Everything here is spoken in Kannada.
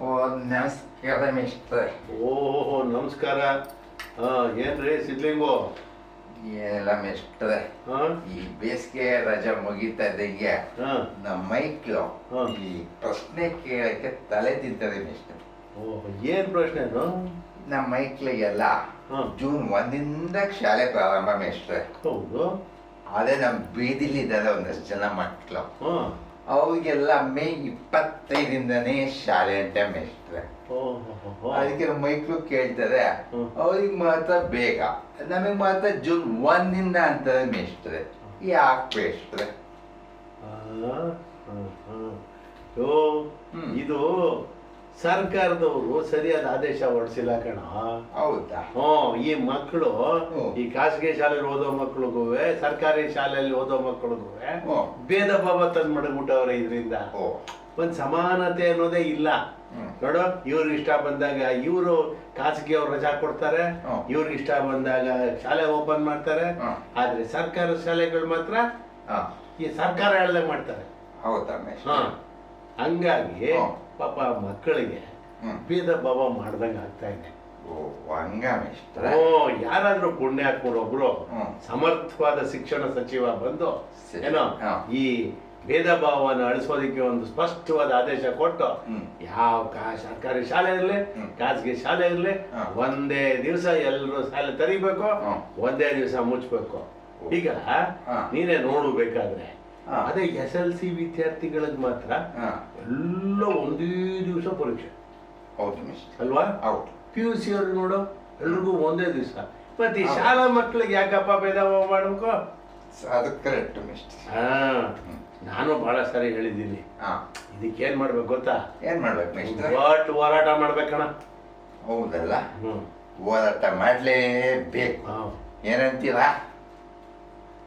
ಓ ನಮಸ್ಕಾರ ಮಿಸ್ಟರ್. ಓಹೋ ನಮಸ್ಕಾರ. ಏನ್ರಿ ಸಿದ್ಲಿಂಗು? ಏನಿಲ್ಲ ಮಿಸ್ಟರ್, ಈ ಬೇಸಿಗೆ ರಜೆ ಮುಗಿತಾ ಇದ್ದಂಗೆ ನಮ್ಮ ಮೈಕ್ಳು ಈ ಪ್ರಶ್ನೆ ಕೇಳಕ್ಕೆ ತಲೆ ತಿಂತದೆ ಮಿಸ್ಟರ್. ಓಹ್ ಏನ್ ಪ್ರಶ್ನೆ? ನಮ್ಮ ಮೈಕ್ಳಿಗೆಲ್ಲ ಜೂನ್ 1 ಶಾಲೆ ಪ್ರಾರಂಭ ಮಿಸ್ಟರ್. ಹೌದು. ಅದೇ ನಮ್ಮ ಬೀದಿಲಿದ್ದಾರೆ ಒಂದಷ್ಟು ಜನ ಮಕ್ಕಳು, ಅವ್ರಿಗೆಲ್ಲ ಮೇ 25 ಶಾಲೆ ಅಂತ ಮಿಸ್ಟರ್. ಅದಕ್ಕೆ ನಮ್ಮ ಮೈಕ್ಳು ಕೇಳ್ತಾರೆ, ಅವ್ರಿಗೆ ಮಾತ್ರ ಬೇಗ, ನಮಗೆ ಮಾತ್ರ ಜೂನ್ 1 ಅಂತಾರೆ ಮಿಸ್ಟ್ರೆ. ಯಾಕೆ ಮಿಸ್ಟ್ರೆ? ಇದು ಸರ್ಕಾರದವರು ಸರಿಯಾದ ಆದೇಶ ಹೊರಡಿಸಿಲ್ಲ ಕಣ. ಹೌದಾ? ಈ ಮಕ್ಕಳು ಈ ಖಾಸಗಿ ಶಾಲೆಯಲ್ಲಿ ಓದೋ ಮಕ್ಕಳಿಗೂ ಸರ್ಕಾರಿ ಶಾಲೆಯಲ್ಲಿ ಓದೋ ಮಕ್ಕಳಿಗೂ ಭೇದ ಭಾವ ತಂದು ಮಡಗ್ಬಿಟ್ಟವ್ರೆ. ಇದರಿಂದ ಒಂದ್ ಸಮಾನತೆ ಅನ್ನೋದೇ ಇಲ್ಲ ನೋಡು. ಇವ್ರಿಗೆ ಇಷ್ಟ ಬಂದಾಗ ಇವರು ಖಾಸಗಿ ಅವ್ರು ರಜಾ ಕೊಡ್ತಾರೆ, ಇವ್ರಿಗೆ ಇಷ್ಟ ಬಂದಾಗ ಶಾಲೆ ಓಪನ್ ಮಾಡ್ತಾರೆ. ಆದ್ರೆ ಸರ್ಕಾರ ಶಾಲೆಗಳು ಮಾತ್ರ ಈ ಸರ್ಕಾರ ಹೇಳ್ದಂಗೆ ಮಾಡ್ತಾರೆ. ಹೌದಾ? ಹಂಗಾಗಿ ಪಾಪ ಮಕ್ಕಳಿಗೆ ಭೇದ ಭಾವ ಮಾಡ್ದಂಗ ಆಗ್ತಾ ಇದೆ. ಯಾರಾದ್ರೂ ಪುಣ್ಯಾತ್ಮರೊಬ್ರು ಸಮರ್ಥವಾದ ಶಿಕ್ಷಣ ಸಚಿವ ಬಂದು ಏನೋ ಈ ಭೇದ ಭಾವವನ್ನು ಅಳಿಸೋದಕ್ಕೆ ಒಂದು ಸ್ಪಷ್ಟವಾದ ಆದೇಶ ಕೊಟ್ಟು, ಯಾವ ಸರ್ಕಾರಿ ಶಾಲೆ ಇರಲಿ ಖಾಸಗಿ ಶಾಲೆ ಇರಲಿ, ಒಂದೇ ದಿವಸ ಎಲ್ಲರೂ ಶಾಲೆ ತೆರಿಬೇಕು, ಒಂದೇ ದಿವಸ ಮುಚ್ಚಬೇಕು. ಈಗ ನೀನೇ ನೋಡಬೇಕಾದ್ರೆ ಅದೇ SLC ವಿದ್ಯಾರ್ಥಿಗಳಿಗೆ ಮಾತ್ರ ಎಲ್ಲ ಒಂದೇ ದಿವಸ ಪರೀಕ್ಷೆ ಅಲ್ವಾ? PUC ಅವ್ರಿಗೆ ನೋಡು ಎಲ್ರಿಗೂ ಒಂದೇ ದಿವಸ. ಮತ್ತೆ ಈ ಶಾಲಾ ಮಕ್ಕಳಿಗೆ ಯಾಕಪ್ಪ ಭೇದ ಭಾವ ಮಾಡ್ಬೇಕು? ಅದು ಕರೆಕ್ಟ್ ಮಿಸ್ಟರ್. ನಾನು ಬಹಳ ಸಾರಿ ಹೇಳಿದ್ದೀನಿ, ಇದಕ್ಕೇನ್ ಮಾಡ್ಬೇಕು ಗೊತ್ತಾ? ಏನ್ ಮಾಡ್ಬೇಕು ಮಿಸ್ಟರ್? ಹೋರಾಟ ಮಾಡ್ಬೇಕಣ್ಣ. ಹೌದಲ್ಲ, ಹೋರಾಟ ಮಾಡ್ಲೇಬೇಕು. ಏನಂತೀರಾ?